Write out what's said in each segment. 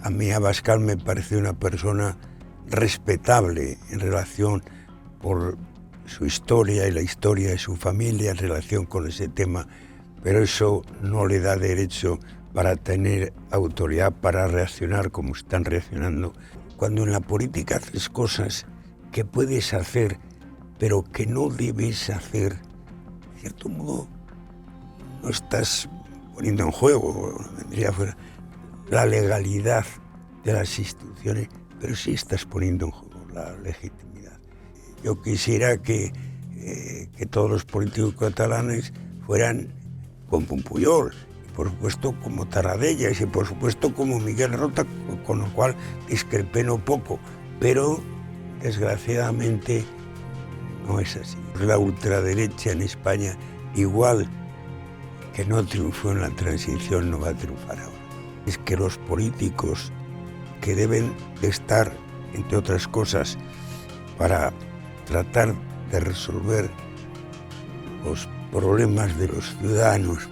A mí Abascal me parece una persona respetable en relación por su historia y la historia de su familia en relación con ese tema, pero eso no le da derecho para tener autoridad para reaccionar como están reaccionando. Cuando en la política haces cosas que puedes hacer, pero que no debes hacer, de cierto modo no estás poniendo en juego, vendría fuera, la legalidad de las instituciones, pero sí estás poniendo en juego la legitimidad. Yo quisiera que todos los políticos catalanes fueran como Pujol, y por supuesto como Tarradellas, y por supuesto como Miguel Rota, con lo cual discrepé no poco, pero desgraciadamente no es así. La ultraderecha en España, igual que no triunfó en la transición, no va a triunfar ahora. Es que los políticos que deben de estar, entre otras cosas, para tratar de resolver los problemas de los ciudadanos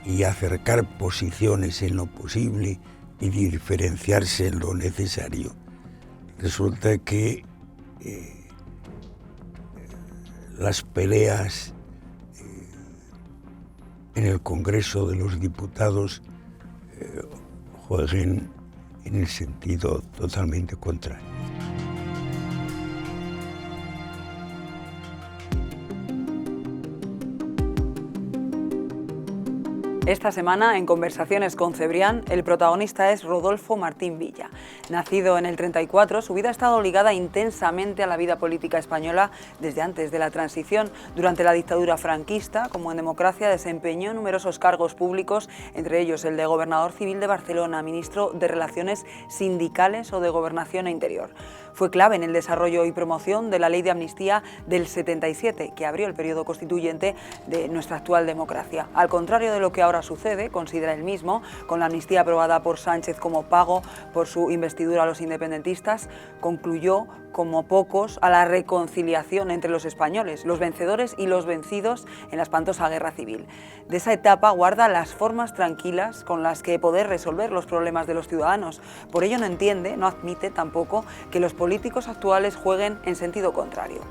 y acercar posiciones en lo posible y diferenciarse en lo necesario, resulta que las peleas en el Congreso de los Diputados jueguen en el sentido totalmente contrario. Esta semana, en Conversaciones con Cebrián, el protagonista es Rodolfo Martín Villa. Nacido en el 34, su vida ha estado ligada intensamente a la vida política española desde antes de la transición. Durante la dictadura franquista, como en democracia, desempeñó numerosos cargos públicos, entre ellos el de gobernador civil de Barcelona, ministro de Relaciones Sindicales o de Gobernación e Interior. Fue clave en el desarrollo y promoción de la Ley de Amnistía del 77, que abrió el periodo constituyente de nuestra actual democracia. Al contrario de lo que ahora sucede, considera él mismo, con la amnistía aprobada por Sánchez como pago por su investidura a los independentistas, concluyó, como pocos, a la reconciliación entre los españoles, los vencedores y los vencidos en la espantosa guerra civil. De esa etapa guarda las formas tranquilas con las que poder resolver los problemas de los ciudadanos. Por ello no entiende, no admite tampoco que los políticos actuales jueguen en sentido contrario.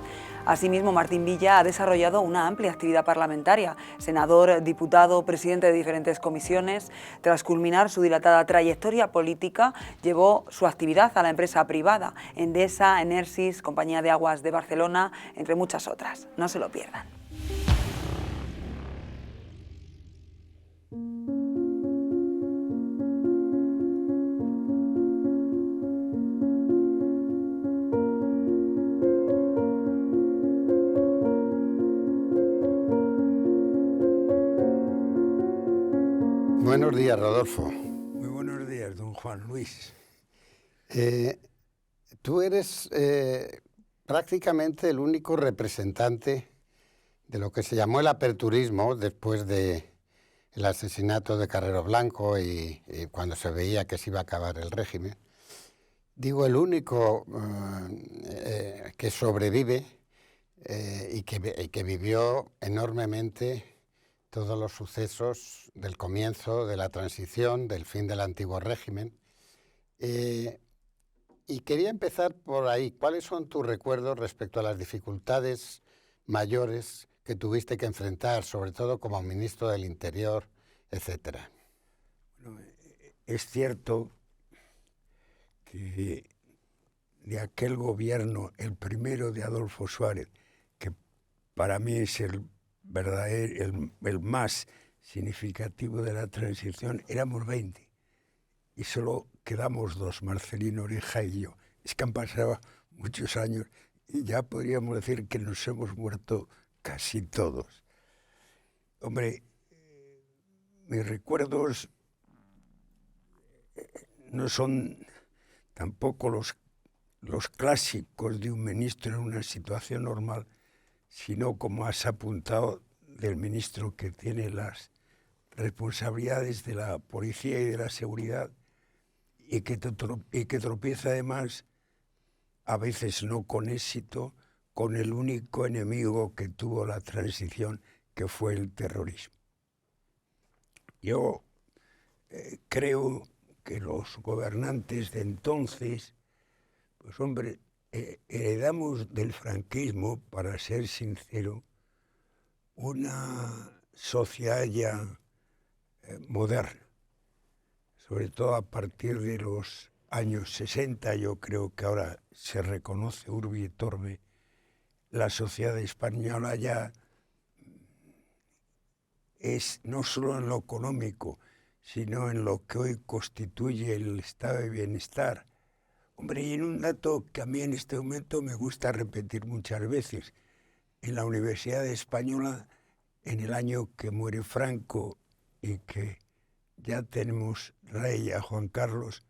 Asimismo, Martín Villa ha desarrollado una amplia actividad parlamentaria, senador, diputado, presidente de diferentes comisiones. Tras culminar su dilatada trayectoria política, llevó su actividad a la empresa privada, Endesa, Enersis, Compañía de Aguas de Barcelona, entre muchas otras. No se lo pierdan. Buenos días, Rodolfo. Muy buenos días, don Juan Luis. Tú eres prácticamente el único representante de lo que se llamó el aperturismo después del asesinato de Carrero Blanco y cuando se veía que se iba a acabar el régimen. Digo, el único que sobrevive y que vivió enormemente todos los sucesos del comienzo de la transición, del fin del antiguo régimen. Y quería empezar por ahí. ¿Cuáles son tus recuerdos respecto a las dificultades mayores que tuviste que enfrentar, sobre todo como ministro del Interior, etcétera? Bueno, es cierto que de aquel gobierno, el primero de Adolfo Suárez, que para mí es el más significativo de la transición, éramos 20 y solo quedamos 2, Marcelino Oreja y yo. Es que han pasado muchos años y ya podríamos decir que nos hemos muerto casi todos. Hombre, mis recuerdos no son tampoco los clásicos de un ministro en una situación normal, sino, como has apuntado, del ministro que tiene las responsabilidades de la policía y de la seguridad y que tropieza además, a veces no con éxito, con el único enemigo que tuvo la transición, que fue el terrorismo. Yo creo que los gobernantes de entonces, pues hombre, heredamos del franquismo, para ser sincero, una sociedad ya moderna, sobre todo a partir de los años 60, yo creo que ahora se reconoce urbi et orbi, la sociedad española ya es no solo en lo económico, sino en lo que hoy constituye el estado de bienestar. Hombre, y en un dato que a mí en este momento me gusta repetir muchas veces, en la Universidad Española, en el año que muere Franco y que ya tenemos rey a Juan Carlos,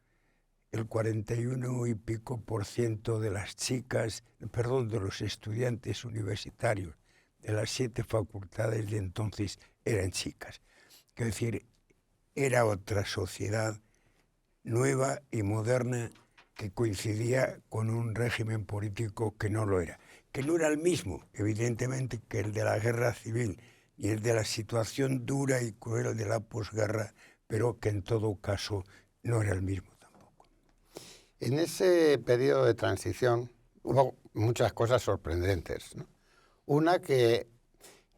el 41 y pico % de las chicas, de los estudiantes universitarios de las 7 facultades de entonces eran chicas. Es decir, era otra sociedad nueva y moderna que coincidía con un régimen político que no lo era. Que no era el mismo, evidentemente, que el de la guerra civil y el de la situación dura y cruel de la posguerra, pero que en todo caso no era el mismo tampoco. En ese periodo de transición hubo muchas cosas sorprendentes, ¿no? Una, que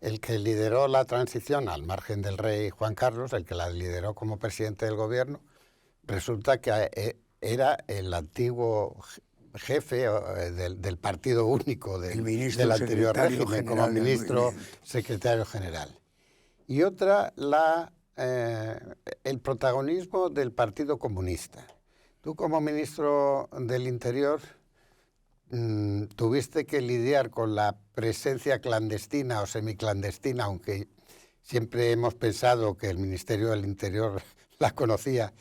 el que lideró la transición, al margen del rey Juan Carlos, el que la lideró como presidente del gobierno, resulta que era el antiguo jefe del partido único del anterior régimen, como ministro secretario general. Y otra, el protagonismo del Partido Comunista. Tú, como ministro del Interior, tuviste que lidiar con la presencia clandestina o semiclandestina, aunque siempre hemos pensado que el Ministerio del Interior la conocía,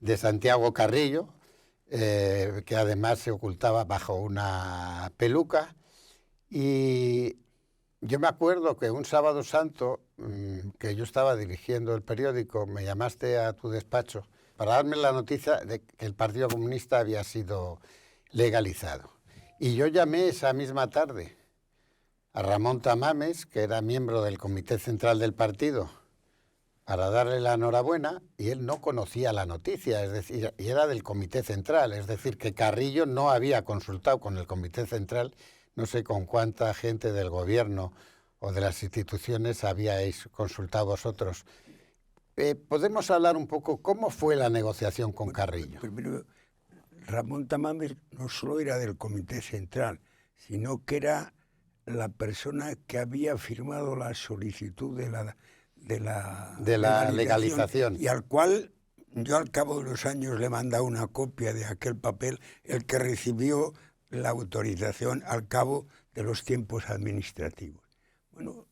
de Santiago Carrillo, que además se ocultaba bajo una peluca. Y yo me acuerdo que un sábado santo, que yo estaba dirigiendo el periódico, me llamaste a tu despacho para darme la noticia de que el Partido Comunista había sido legalizado. Y yo llamé esa misma tarde a Ramón Tamames, que era miembro del Comité Central del partido, para darle la enhorabuena, y él no conocía la noticia, es decir, y era del Comité Central, es decir, que Carrillo no había consultado con el Comité Central, no sé con cuánta gente del gobierno o de las instituciones habíais consultado vosotros. ¿Podemos hablar un poco cómo fue la negociación con Carrillo? Primero, Ramón Tamames no solo era del Comité Central, sino que era la persona que había firmado la solicitud de la legalización, y al cual yo al cabo de los años le he mandado una copia de aquel papel, el que recibió la autorización al cabo de los tiempos administrativos. Bueno,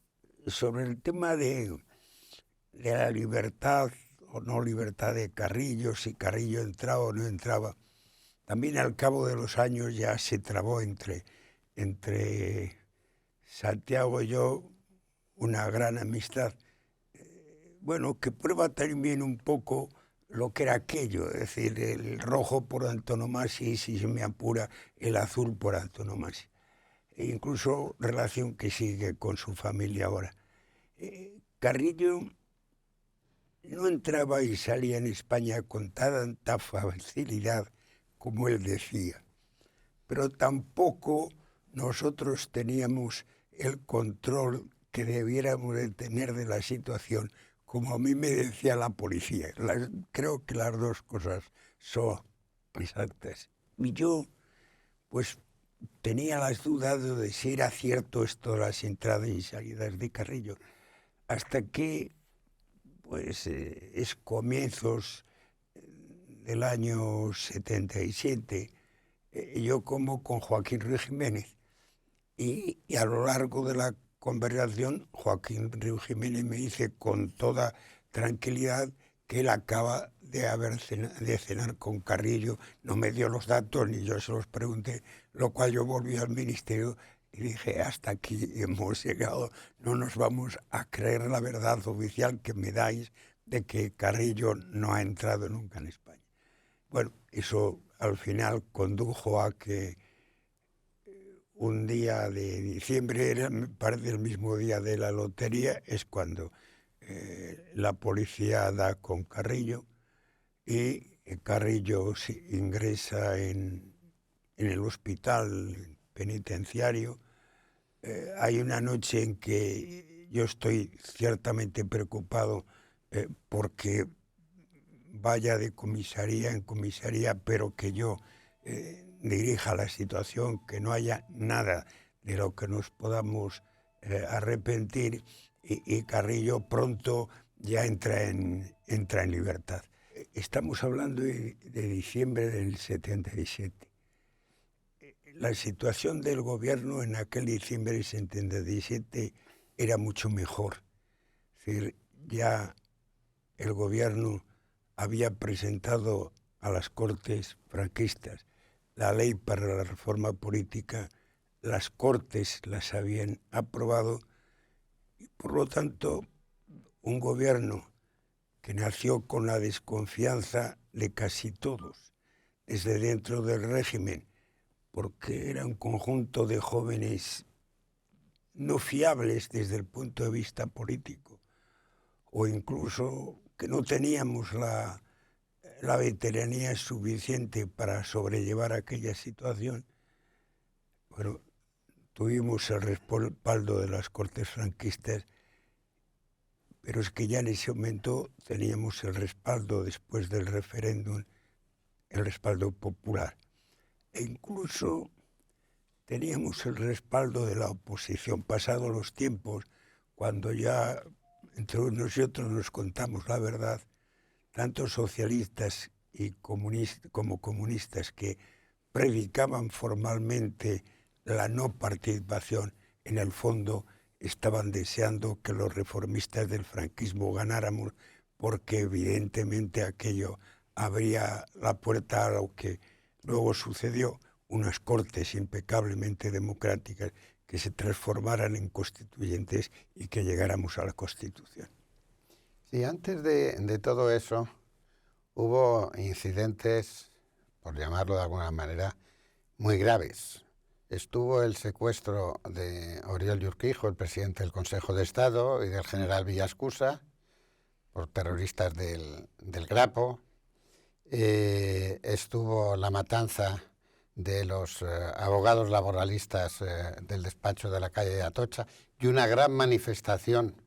sobre el tema de la libertad o no libertad de Carrillo, si Carrillo entraba o no entraba, también al cabo de los años ya se trabó entre Santiago y yo una gran amistad, bueno, que prueba también un poco lo que era aquello, es decir, el rojo por antonomasia y, si se me apura, el azul por antonomasia. E incluso relación que sigue con su familia ahora. Carrillo no entraba y salía en España con tanta facilidad como él decía, pero tampoco nosotros teníamos el control que debiéramos de tener de la situación, como a mí me decía la policía. Creo que las dos cosas son exactas. Y yo, pues, tenía las dudas de si era cierto esto de las entradas y salidas de Carrillo, hasta que, pues, es comienzos del año 77, yo como con Joaquín Ruiz Jiménez, y a lo largo de la conversación, Joaquín Ruiz Jiménez me dice con toda tranquilidad que él acaba de cenar con Carrillo, no me dio los datos ni yo se los pregunté, lo cual yo volví al ministerio y dije, hasta aquí hemos llegado, no nos vamos a creer la verdad oficial que me dais de que Carrillo no ha entrado nunca en España. Bueno, eso al final condujo a que un día de diciembre, me parece el mismo día de la lotería, es cuando la policía da con Carrillo y Carrillo ingresa en el hospital penitenciario. Hay una noche en que yo estoy ciertamente preocupado porque vaya de comisaría en comisaría, pero que yo dirija la situación, que no haya nada de lo que nos podamos arrepentir, y Carrillo pronto ya entra en libertad. Estamos hablando de diciembre del 77. La situación del gobierno en aquel diciembre del 77 era mucho mejor. Es decir, ya el gobierno había presentado a las Cortes franquistas la ley para la reforma política, las Cortes las habían aprobado y por lo tanto un gobierno que nació con la desconfianza de casi todos, desde dentro del régimen, porque era un conjunto de jóvenes no fiables desde el punto de vista político, o incluso que no teníamos la veteranía suficiente para sobrellevar aquella situación. Bueno, tuvimos el respaldo de las Cortes franquistas, pero es que ya en ese momento teníamos el respaldo, después del referéndum, el respaldo popular. E incluso teníamos el respaldo de la oposición. Pasados los tiempos, cuando ya entre nosotros nos contamos la verdad, tanto socialistas y como comunistas que predicaban formalmente la no participación, en el fondo estaban deseando que los reformistas del franquismo ganáramos, porque evidentemente aquello abría la puerta a lo que luego sucedió, unas Cortes impecablemente democráticas que se transformaran en constituyentes y que llegáramos a la Constitución. Sí, antes de todo eso hubo incidentes, por llamarlo de alguna manera, muy graves. Estuvo el secuestro de Oriol Urquijo, el presidente del Consejo de Estado, y del general Villascusa, por terroristas del Grapo. Estuvo la matanza de los abogados laboralistas del despacho de la calle de Atocha, y una gran manifestación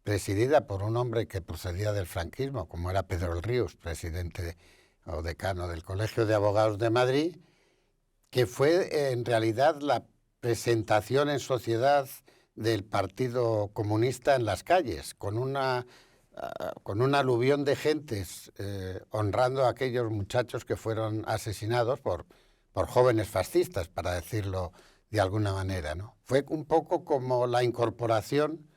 presidida por un hombre que procedía del franquismo, como era Pedro el Ríos, presidente o decano del Colegio de Abogados de Madrid, que fue en realidad la presentación en sociedad del Partido Comunista en las calles, con un aluvión de gentes honrando a aquellos muchachos que fueron asesinados por jóvenes fascistas, para decirlo de alguna manera, ¿no? Fue un poco como la incorporación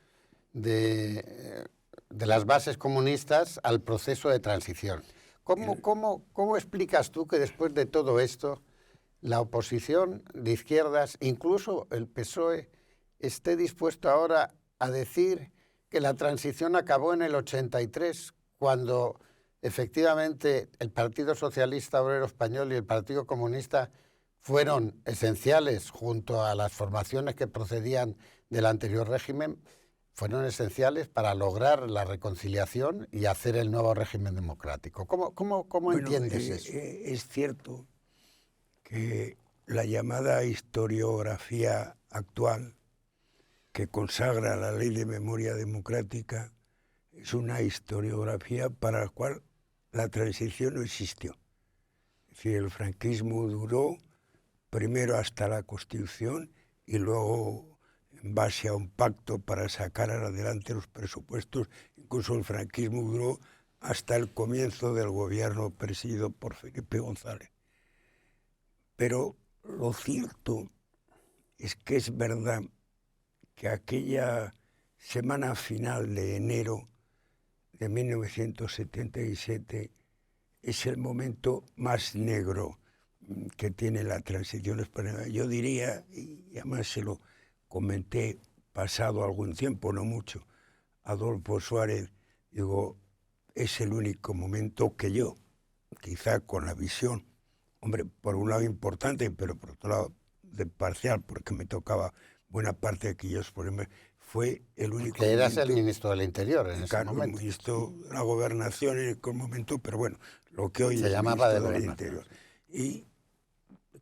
de las bases comunistas al proceso de transición. ¿Cómo explicas tú que después de todo esto la oposición de izquierdas, incluso el PSOE, esté dispuesto ahora a decir que la transición acabó en el 83, cuando efectivamente el Partido Socialista Obrero Español y el Partido Comunista fueron esenciales, junto a las formaciones que procedían del anterior régimen, fueron esenciales para lograr la reconciliación y hacer el nuevo régimen democrático? ¿Cómo entiendes eso? Es cierto que la llamada historiografía actual, que consagra la ley de memoria democrática, es una historiografía para la cual la transición no existió. Es decir, el franquismo duró primero hasta la Constitución y luego, en base a un pacto para sacar adelante los presupuestos, incluso el franquismo duró hasta el comienzo del gobierno presidido por Felipe González. Pero lo cierto es que es verdad que aquella semana final de enero de 1977 es el momento más negro que tiene la transición española. Yo diría, y además se lo comenté pasado algún tiempo, no mucho, a Adolfo Suárez, digo, es el único momento que yo, quizá con la visión, hombre, por un lado importante, pero por otro lado de parcial, porque me tocaba buena parte de aquellos problemas, fue el único Que eras el momento, ministro del Interior en ese claro, el momento. ministro de la Gobernación en aquel momento, pero bueno, lo que hoy Se es llamaba de ministro del Gobernación. Interior. Y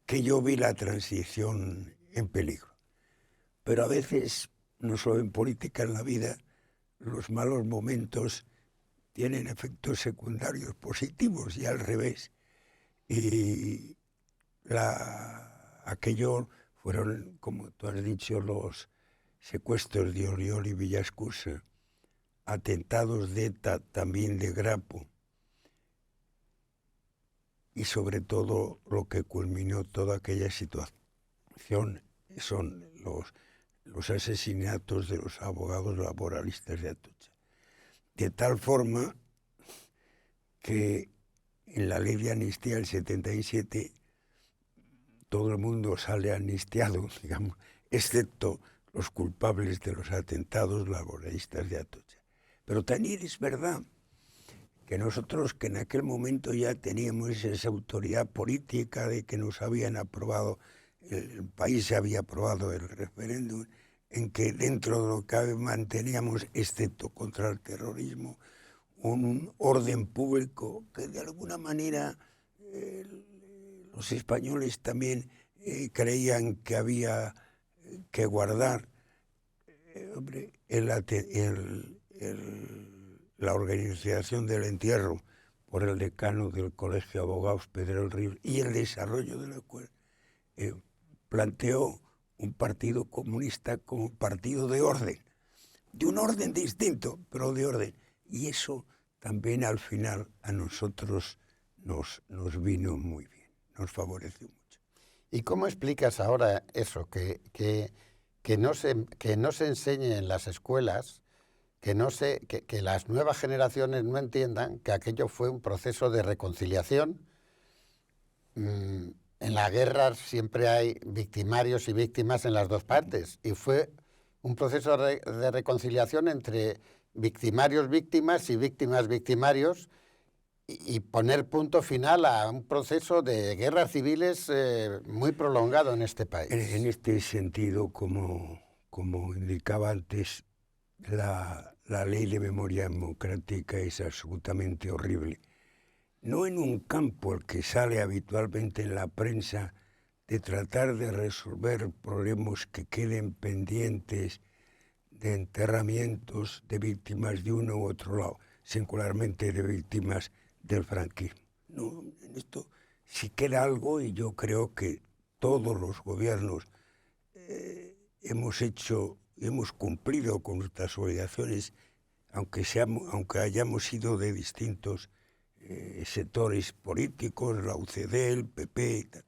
que yo vi la transición en peligro. Pero a veces, no solo en política, en la vida, los malos momentos tienen efectos secundarios positivos y al revés. Y aquello fueron, como tú has dicho, los secuestros de Oriol y Villascusa, atentados de ETA, también de Grapo, y sobre todo lo que culminó toda aquella situación son los asesinatos de los abogados laboralistas de Atocha. De tal forma que en la ley de amnistía del 77 todo el mundo sale amnistiado, digamos, excepto los culpables de los atentados laboralistas de Atocha. Pero también es verdad que nosotros, que en aquel momento ya teníamos esa autoridad política de que nos habían aprobado, el país se había aprobado el referéndum, en que dentro de lo que manteníamos, excepto contra el terrorismo, un orden público que de alguna manera los españoles también creían que había que guardar. Hombre, la organización del entierro por el decano del Colegio de Abogados, Pedro el Río, y el desarrollo de la cual planteó un partido comunista como partido de orden, de un orden distinto, pero de orden. Y eso también al final a nosotros nos vino muy bien, nos favoreció mucho. ¿Y cómo explicas ahora eso, que no se enseñe en las escuelas, que las nuevas generaciones no entiendan que aquello fue un proceso de reconciliación? En la guerra siempre hay victimarios y víctimas en las dos partes, y fue un proceso de reconciliación entre victimarios, víctimas y víctimas, victimarios, y poner punto final a un proceso de guerras civiles muy prolongado en este país. En este sentido, como indicaba antes, la ley de memoria democrática es absolutamente horrible. No en un campo el que sale habitualmente en la prensa de tratar de resolver problemas que queden pendientes de enterramientos de víctimas de uno u otro lado, singularmente de víctimas del franquismo. No, en esto sí queda algo, y yo creo que todos los gobiernos hemos cumplido con nuestras obligaciones, aunque hayamos sido de distintos sectores políticos, la UCD, el PP y tal.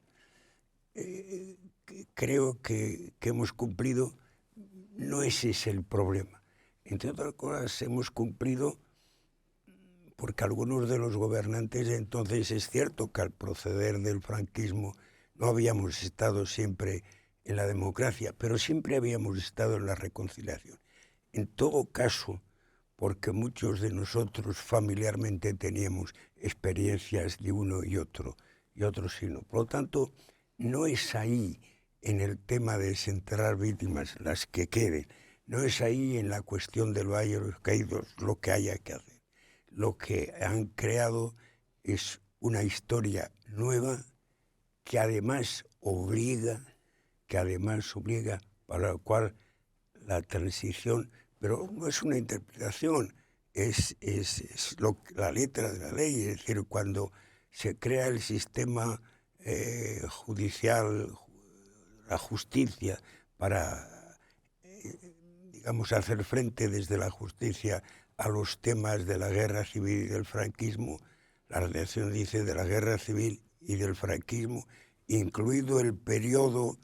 Creo que hemos cumplido. No ese es el problema. Entre otras cosas, hemos cumplido porque algunos de los gobernantes entonces, es cierto que al proceder del franquismo no habíamos estado siempre en la democracia, pero siempre habíamos estado en la reconciliación. En todo caso, porque muchos de nosotros familiarmente teníamos experiencias de uno y otros sí no. Por lo tanto, no es ahí en el tema de desenterrar víctimas, las que queden, no es ahí en la cuestión del Valle de los Caídos lo que haya que hacer. Lo que han creado es una historia nueva que además obliga, para la cual la transición, pero no es una interpretación, es la letra de la ley, es decir, cuando se crea el sistema judicial, la justicia, para, digamos, hacer frente desde la justicia a los temas de la guerra civil y del franquismo. La redacción dice de la guerra civil y del franquismo, incluido el periodo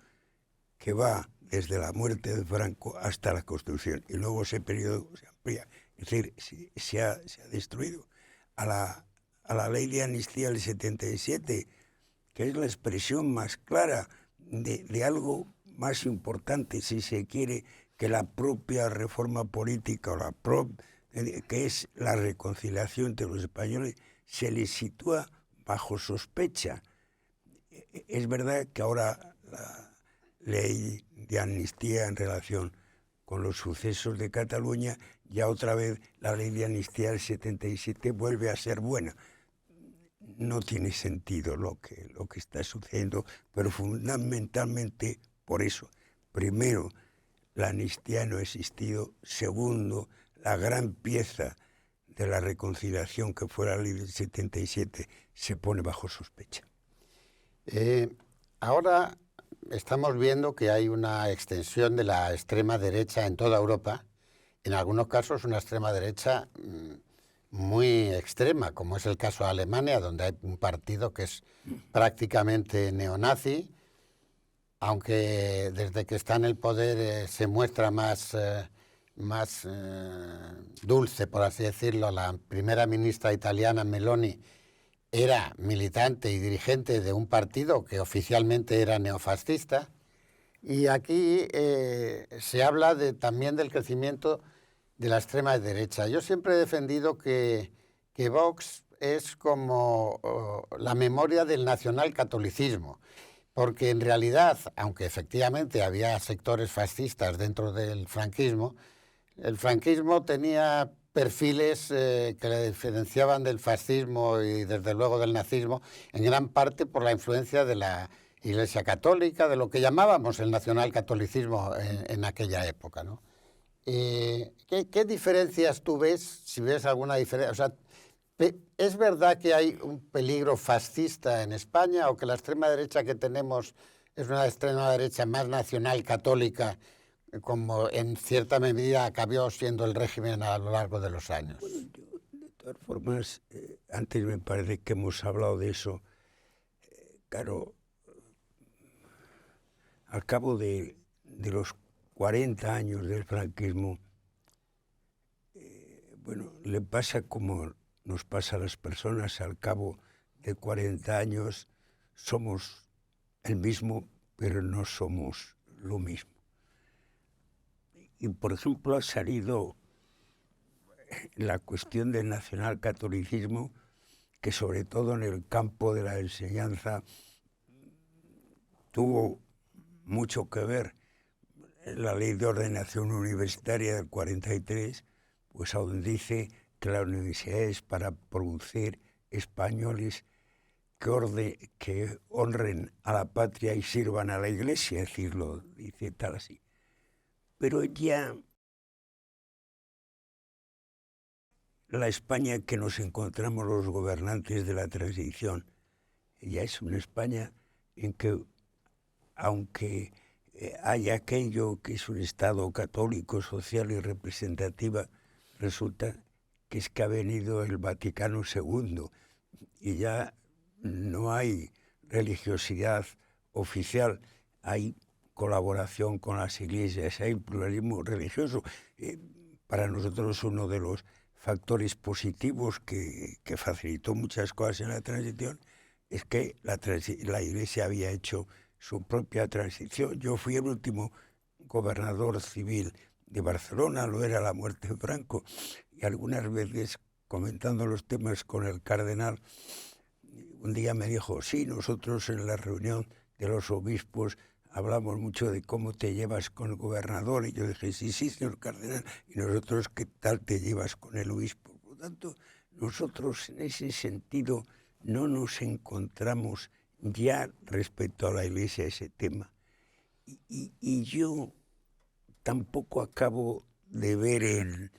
que va desde la muerte de Franco hasta la Constitución, y luego ese periodo se amplía. Es decir, se ha destruido. A la ley de amnistía del 77, que es la expresión más clara de algo más importante, si se quiere, que la propia reforma política, que es la reconciliación entre los españoles, se les sitúa bajo sospecha. Es verdad que ahora la ley de amnistía en relación con los sucesos de Cataluña, ya otra vez la ley de amnistía del 77 vuelve a ser buena. No tiene sentido lo que está sucediendo, pero fundamentalmente por eso. Primero, la amnistía no ha existido. Segundo, la gran pieza de la reconciliación que fue la ley del 77 se pone bajo sospecha. Ahora estamos viendo que hay una extensión de la extrema derecha en toda Europa, en algunos casos una extrema derecha muy extrema, como es el caso de Alemania, donde hay un partido que es prácticamente neonazi, aunque desde que está en el poder se muestra más dulce, por así decirlo. La primera ministra italiana, Meloni, era militante y dirigente de un partido que oficialmente era neofascista. Y aquí se habla también del crecimiento de la extrema derecha. Yo siempre he defendido que Vox es como la memoria del nacionalcatolicismo, porque en realidad, aunque efectivamente había sectores fascistas dentro del franquismo, el franquismo tenía perfiles que le diferenciaban del fascismo y desde luego del nazismo, en gran parte por la influencia de la Iglesia Católica, de lo que llamábamos el nacionalcatolicismo en aquella época, ¿no? ¿Qué diferencias tú ves, si ves alguna diferencia? O sea, ¿es verdad que hay un peligro fascista en España o que la extrema derecha que tenemos es una extrema derecha más nacional católica, como en cierta medida acabó siendo el régimen a lo largo de los años? Bueno, de todas formas, antes me parece que hemos hablado de eso. Claro, al cabo de los 40 años del franquismo, bueno, le pasa como nos pasa a las personas. Al cabo de 40 años somos el mismo, pero no somos lo mismo. Y, por ejemplo, ha salido la cuestión del nacionalcatolicismo, que sobre todo en el campo de la enseñanza tuvo mucho que ver. La ley de ordenación universitaria del 43, pues aún dice que la universidad es para producir españoles que honren a la patria y sirvan a la Iglesia, es decir, lo dice tal así. Pero ya la España que nos encontramos los gobernantes de la transición, ya es una España en que, aunque hay aquello que es un Estado católico, social y representativa, resulta que es que ha venido el Vaticano II y ya no hay religiosidad oficial, hay colaboración con las iglesias, hay pluralismo religioso. Para nosotros uno de los factores positivos que facilitó muchas cosas en la transición es que la Iglesia había hecho su propia transición. Yo fui el último gobernador civil de Barcelona, lo era la muerte de Franco, y algunas veces comentando los temas con el cardenal, un día me dijo, sí, nosotros en la reunión de los obispos hablamos mucho de cómo te llevas con el gobernador, y yo dije, sí, señor cardenal, y nosotros, ¿qué tal te llevas con el obispo? Por lo tanto, nosotros en ese sentido no nos encontramos ya respecto a la Iglesia ese tema. Y yo tampoco acabo de ver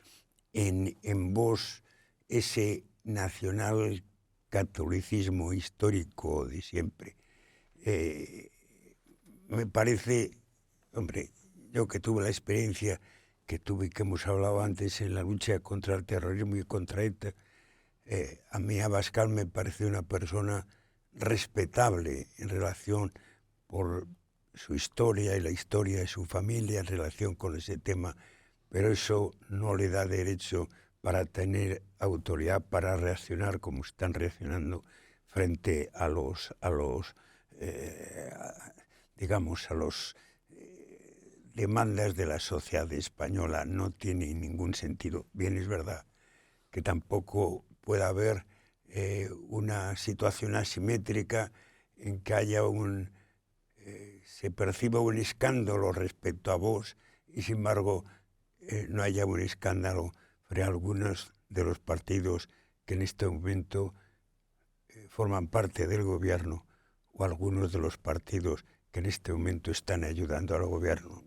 en vos ese nacional catolicismo histórico de siempre. Me parece, hombre, yo que tuve la experiencia que hemos hablado antes en la lucha contra el terrorismo y contra ETA, a mí Abascal me parece una persona respetable en relación por su historia y la historia de su familia en relación con ese tema, pero eso no le da derecho para tener autoridad para reaccionar como están reaccionando frente a los demandas de la sociedad española. No tiene ningún sentido. Bien, es verdad que tampoco puede haber una situación asimétrica en que haya se perciba un escándalo respecto a vos y sin embargo no haya un escándalo sobre algunos de los partidos que en este momento forman parte del gobierno o algunos de los partidos que en este momento están ayudando al gobierno.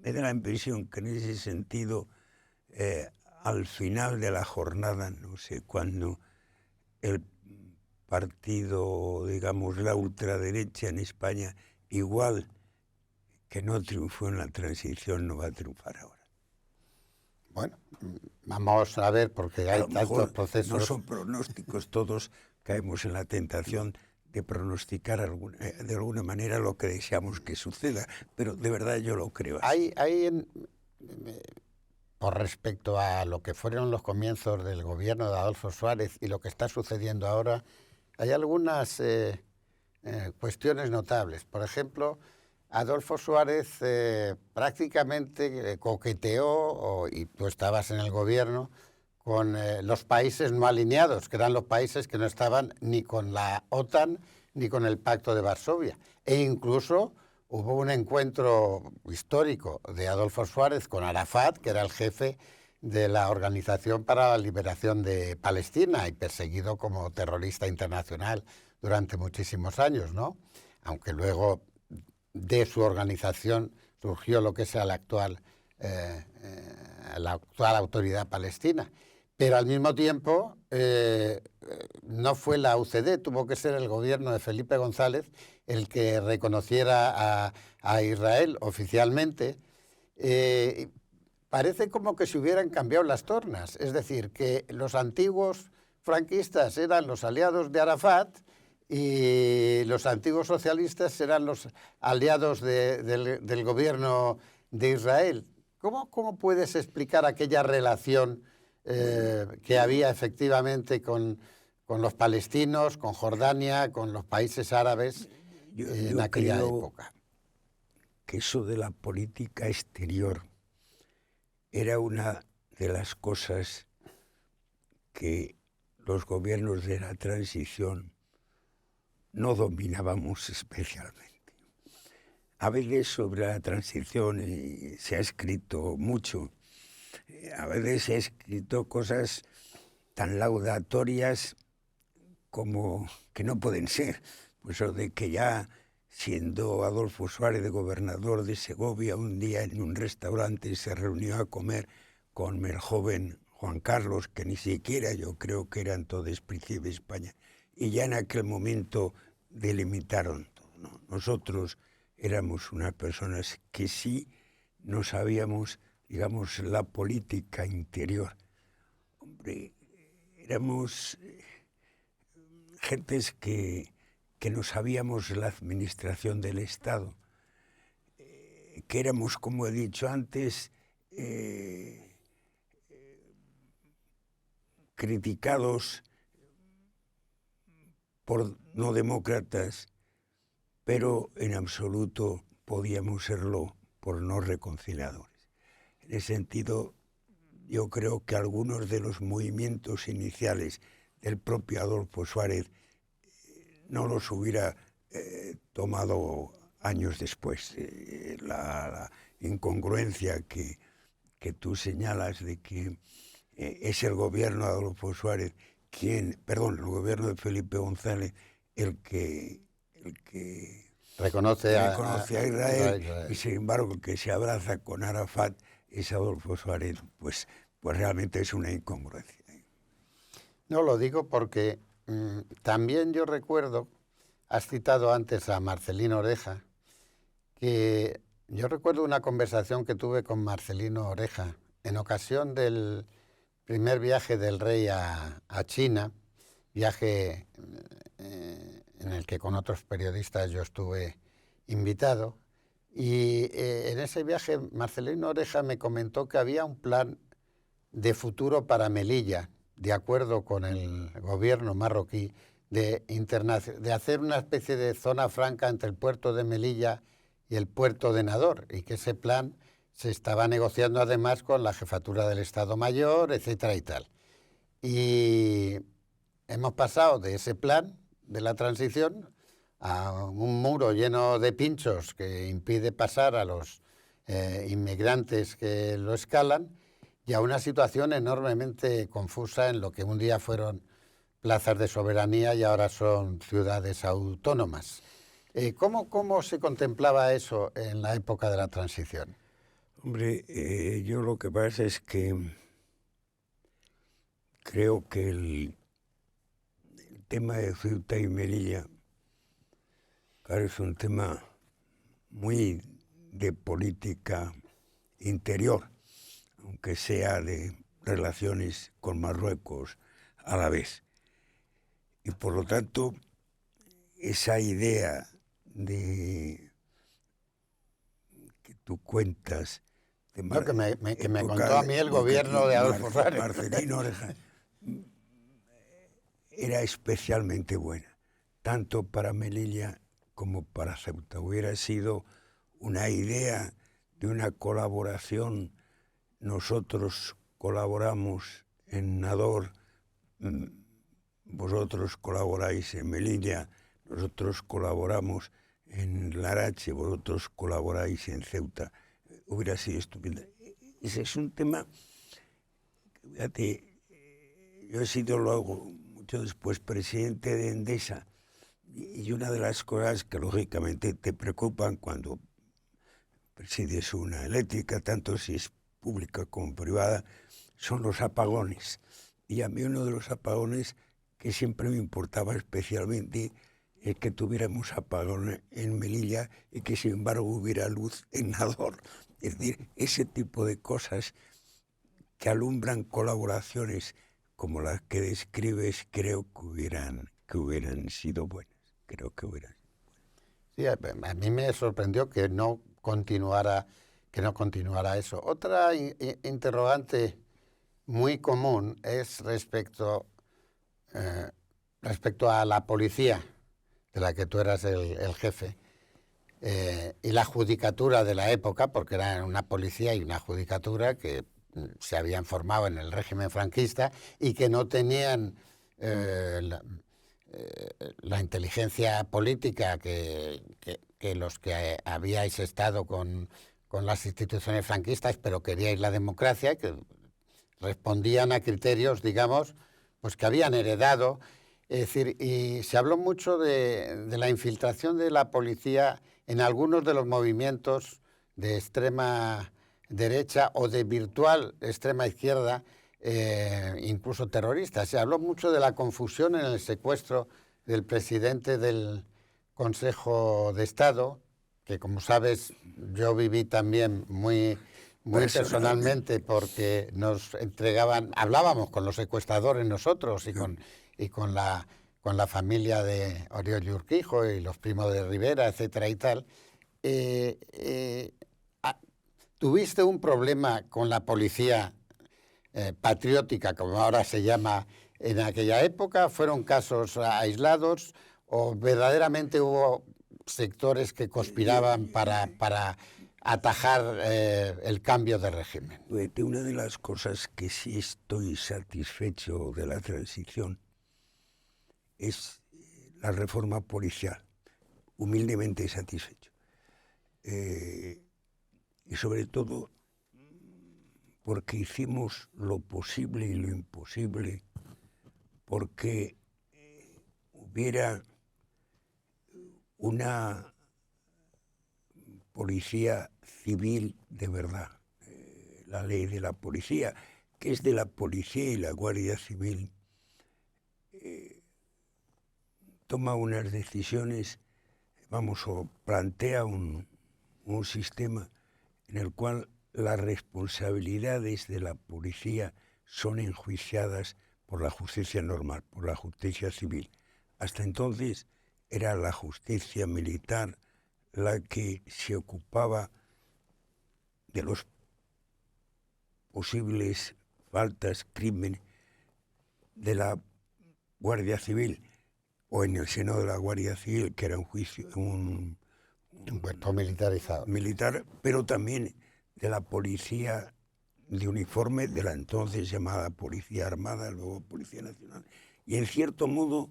Me da la impresión que en ese sentido, al final de la jornada, no sé, cuando el partido, digamos, la ultraderecha en España, igual que no triunfó en la transición, no va a triunfar ahora. Bueno, vamos a ver, porque hay tantos procesos. No son pronósticos, todos caemos en la tentación de pronosticar de alguna manera lo que deseamos que suceda, pero de verdad yo lo creo así. Por respecto a lo que fueron los comienzos del gobierno de Adolfo Suárez y lo que está sucediendo ahora, hay algunas cuestiones notables. Por ejemplo, Adolfo Suárez prácticamente coqueteó, y tú estabas en el gobierno, con los países no alineados, que eran los países que no estaban ni con la OTAN ni con el Pacto de Varsovia. E incluso hubo un encuentro histórico de Adolfo Suárez con Arafat, que era el jefe de la Organización para la Liberación de Palestina y perseguido como terrorista internacional durante muchísimos años, ¿no? Aunque luego de su organización surgió lo que es la actual Autoridad Palestina. Pero al mismo tiempo no fue la UCD, tuvo que ser el gobierno de Felipe González el que reconociera a Israel oficialmente. Parece como que se hubieran cambiado las tornas, es decir, que los antiguos franquistas eran los aliados de Arafat y los antiguos socialistas eran los aliados del gobierno de Israel. ¿Cómo puedes explicar aquella relación que había efectivamente con los palestinos, con Jordania, con los países árabes en aquella época? Que eso de la política exterior era una de las cosas que los gobiernos de la transición no dominábamos especialmente. A veces sobre la transición se ha escrito mucho. A veces se ha escrito cosas tan laudatorias como que no pueden ser. Pues eso de que ya siendo Adolfo Suárez de gobernador de Segovia, un día en un restaurante se reunió a comer con el joven Juan Carlos, que ni siquiera yo creo que era entonces príncipe de España, y ya en aquel momento delimitaron todo, ¿no? Nosotros éramos unas personas que sí no sabíamos, digamos, la política interior. Hombre, éramos gentes que no sabíamos la administración del Estado, que éramos, como he dicho antes, criticados por no demócratas, pero en absoluto podíamos serlo por no reconciliadores. En ese sentido, yo creo que algunos de los movimientos iniciales del propio Adolfo Suárez no los hubiera tomado años después. La incongruencia que tú señalas de que es el gobierno de Adolfo Suárez el gobierno de Felipe González el que reconoce a Israel, y sin embargo el que se abraza con Arafat es Adolfo Suárez, pues realmente es una incongruencia. No lo digo porque también yo recuerdo, has citado antes a Marcelino Oreja, que yo recuerdo una conversación que tuve con Marcelino Oreja en ocasión del primer viaje del rey a China, viaje en el que con otros periodistas yo estuve invitado, y en ese viaje Marcelino Oreja me comentó que había un plan de futuro para Melilla, de acuerdo con el gobierno marroquí, de hacer una especie de zona franca entre el puerto de Melilla y el puerto de Nador, y que ese plan se estaba negociando además con la jefatura del Estado Mayor, etcétera y tal. Y hemos pasado de ese plan de la transición a un muro lleno de pinchos que impide pasar a los inmigrantes que lo escalan, y a una situación enormemente confusa en lo que un día fueron plazas de soberanía y ahora son ciudades autónomas. ¿Cómo se contemplaba eso en la época de la transición? Hombre, yo lo que pasa es que creo que el tema de Ceuta y Melilla, claro, es un tema muy de política interior, aunque sea de relaciones con Marruecos a la vez. Y por lo tanto, esa idea de que tú cuentas de No, que me contó a mí el gobierno de Adolfo Suárez. Marcelino Oreja era especialmente buena, tanto para Melilla como para Ceuta. Hubiera sido una idea de una colaboración. Nosotros colaboramos en Nador, vosotros colaboráis en Melilla, nosotros colaboramos en Larache, vosotros colaboráis en Ceuta. Hubiera sido estupendo. Ese es un tema, fíjate, yo he sido luego, mucho después, presidente de Endesa, y una de las cosas que lógicamente te preocupan cuando presides una eléctrica, tanto si es pública como privada, son los apagones. Y a mí uno de los apagones que siempre me importaba especialmente es que tuviéramos apagón en Melilla y que sin embargo hubiera luz en Nador. Es decir, ese tipo de cosas que alumbran colaboraciones como las que describes, creo que hubieran sido buenas. Creo que hubieran. Sí, a mí me sorprendió que no continuara eso. Otra interrogante muy común es respecto a la policía, de la que tú eras el jefe, y la judicatura de la época, porque era una policía y una judicatura que se habían formado en el régimen franquista y que no tenían la inteligencia política que los que habíais estado con las instituciones franquistas, pero queríais la democracia, que respondían a criterios, digamos, pues que habían heredado. Es decir, y se habló mucho de la infiltración de la policía en algunos de los movimientos de extrema derecha o de virtual extrema izquierda, incluso terroristas. Se habló mucho de la confusión en el secuestro del presidente del Consejo de Estado, que como sabes yo viví también muy personalmente, porque nos entregaban, hablábamos con los secuestradores nosotros y con la familia de Oriol y Urquijo y los primos de Rivera, etcétera y tal. ¿Tuviste un problema con la policía patriótica, como ahora se llama, en aquella época? ¿Fueron casos aislados o verdaderamente hubo sectores que conspiraban para atajar el cambio de régimen? Una de las cosas que sí estoy satisfecho de la transición es la reforma policial, humildemente satisfecho. Y sobre todo porque hicimos lo posible y lo imposible porque hubiera una policía civil de verdad. La ley de la policía, que es de la policía y la Guardia Civil, toma unas decisiones, o plantea un sistema en el cual las responsabilidades de la policía son enjuiciadas por la justicia normal, por la justicia civil. Hasta entonces era la justicia militar la que se ocupaba de los posibles faltas, crímenes de la Guardia Civil, o en el seno de la Guardia Civil, que era un juicio, un cuerpo militarizado. Militar, pero también de la policía de uniforme, de la entonces llamada Policía Armada, luego Policía Nacional, y en cierto modo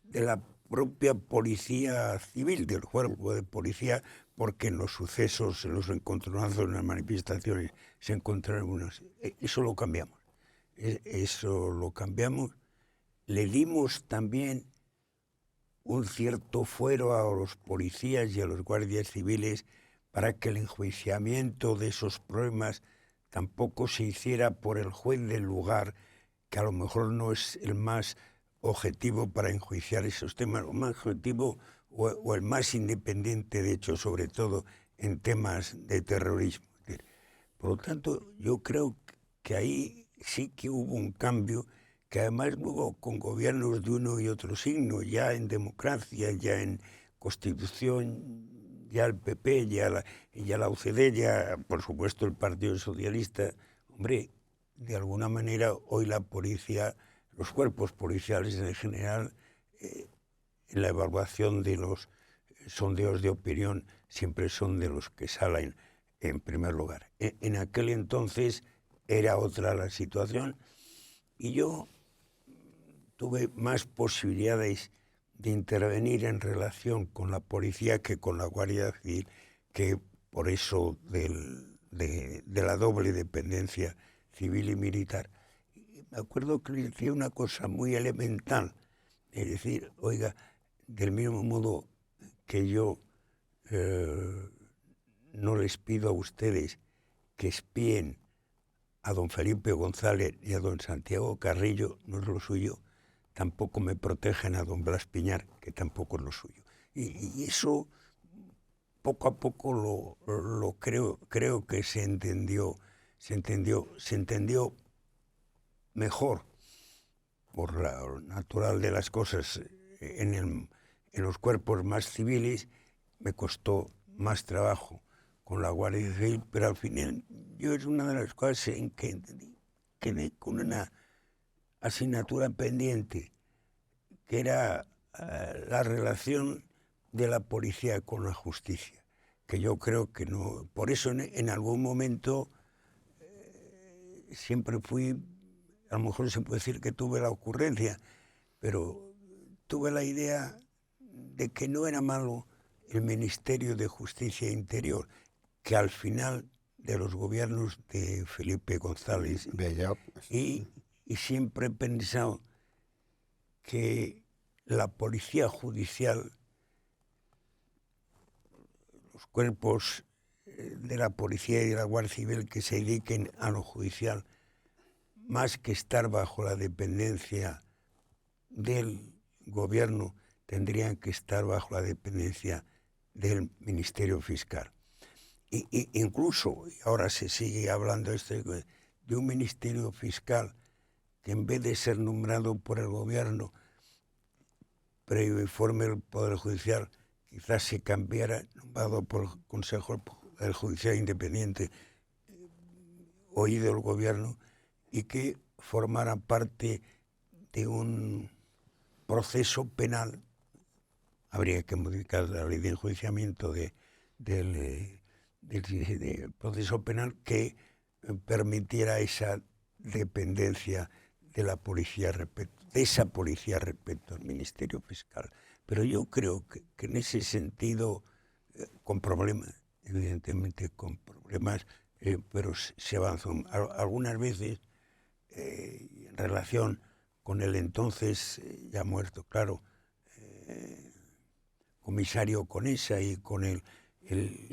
de la propia policía civil, del cuerpo de policía, porque en los sucesos, en los encontronazos, en las manifestaciones, se encontraron unos. Eso lo cambiamos. Eso lo cambiamos. Le dimos también un cierto fuero a los policías y a los guardias civiles para que el enjuiciamiento de esos problemas tampoco se hiciera por el juez del lugar, que a lo mejor no es el más objetivo para enjuiciar esos temas, o más objetivo o el más independiente, de hecho, sobre todo en temas de terrorismo. Por lo tanto, yo creo que ahí sí que hubo un cambio, que además luego con gobiernos de uno y otro signo, ya en democracia, ya en Constitución, ya el PP, ya la UCD, ya por supuesto el Partido Socialista, hombre, de alguna manera hoy la policía, los cuerpos policiales en general, en la evaluación de los sondeos de opinión, siempre son de los que salen en primer lugar. En aquel entonces era otra la situación y yo tuve más posibilidades de intervenir en relación con la policía que con la Guardia Civil, que por eso de la doble dependencia civil y militar. Y me acuerdo que le decía una cosa muy elemental, es decir, oiga, del mismo modo que yo no les pido a ustedes que espíen a don Felipe González y a don Santiago Carrillo, no es lo suyo, tampoco me protegen a don Blas Piñar, que tampoco es lo suyo. Y eso poco a poco lo creo que se entendió mejor por lo natural de las cosas en los cuerpos más civiles. Me costó más trabajo con la Guardia Civil, pero al final yo es una de las cosas en que entendí, quedé con una asignatura pendiente, que era la relación de la policía con la justicia, que yo creo que no, por eso en algún momento siempre fui, a lo mejor se puede decir que tuve la ocurrencia, pero tuve la idea de que no era malo el Ministerio de Justicia e Interior, que al final de los gobiernos de Felipe González, y siempre he pensado que la policía judicial, los cuerpos de la policía y de la Guardia Civil que se dediquen a lo judicial, más que estar bajo la dependencia del gobierno, tendrían que estar bajo la dependencia del Ministerio Fiscal. Incluso, y ahora se sigue hablando de un Ministerio Fiscal que en vez de ser nombrado por el gobierno, previo informe del Poder Judicial, quizás se cambiara, nombrado por el Consejo del Judicial Independiente, oído del gobierno, y que formara parte de un proceso penal. Habría que modificar la ley de enjuiciamiento del proceso penal que permitiera esa dependencia de la policía de esa policía respecto al Ministerio Fiscal. Pero yo creo que en ese sentido, con problemas, evidentemente con problemas, pero se avanzó. Algunas veces, en relación con el entonces, ya muerto, claro, comisario Conesa y con el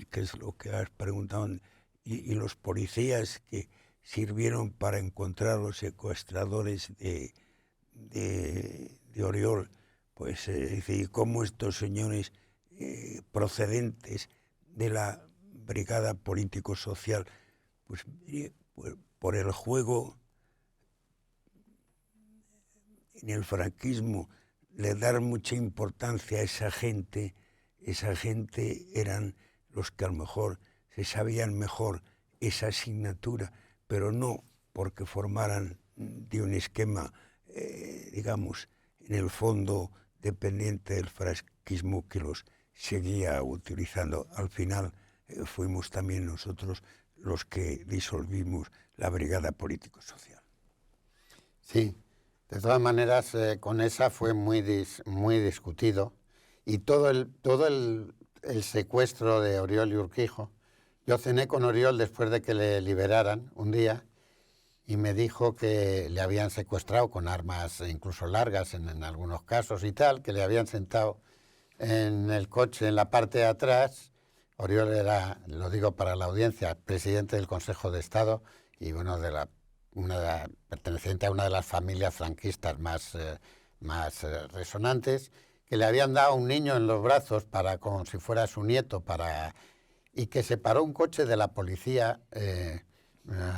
que es lo que has preguntado, y los policías que sirvieron para encontrar a los secuestradores de Oriol, pues es decir, cómo estos señores procedentes de la Brigada Político-Social, pues por el juego en el franquismo, de dar mucha importancia a esa gente eran los que a lo mejor se sabían mejor esa asignatura, pero no porque formaran de un esquema, digamos, en el fondo dependiente del franquismo que los seguía utilizando. Al final fuimos también nosotros los que disolvimos la Brigada Político-Social. Sí, De todas maneras, con esa fue muy discutido, y todo el secuestro de Oriol y Urquijo. Yo cené con Oriol después de que le liberaran un día, y me dijo que le habían secuestrado con armas incluso largas en algunos casos y tal, que le habían sentado en el coche en la parte de atrás. Oriol era, lo digo para la audiencia, presidente del Consejo de Estado y perteneciente a una de las familias franquistas más resonantes, que le habían dado a un niño en los brazos como si fuera su nieto, y que se paró un coche de la policía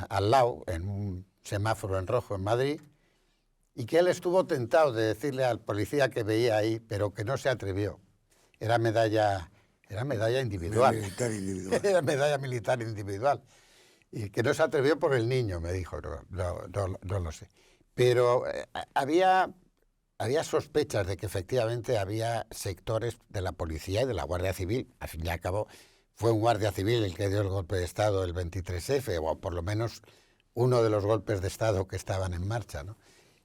al lado, en un semáforo en rojo en Madrid, y que él estuvo tentado de decirle al policía que veía ahí, pero que no se atrevió. Era medalla individual. Era medalla militar individual. Y que no se atrevió por el niño, me dijo, no lo sé. Pero había sospechas de que efectivamente había sectores de la policía y de la Guardia Civil. Al fin y al cabo, fue un guardia civil el que dio el golpe de Estado el 23F, o por lo menos uno de los golpes de Estado que estaban en marcha, ¿no?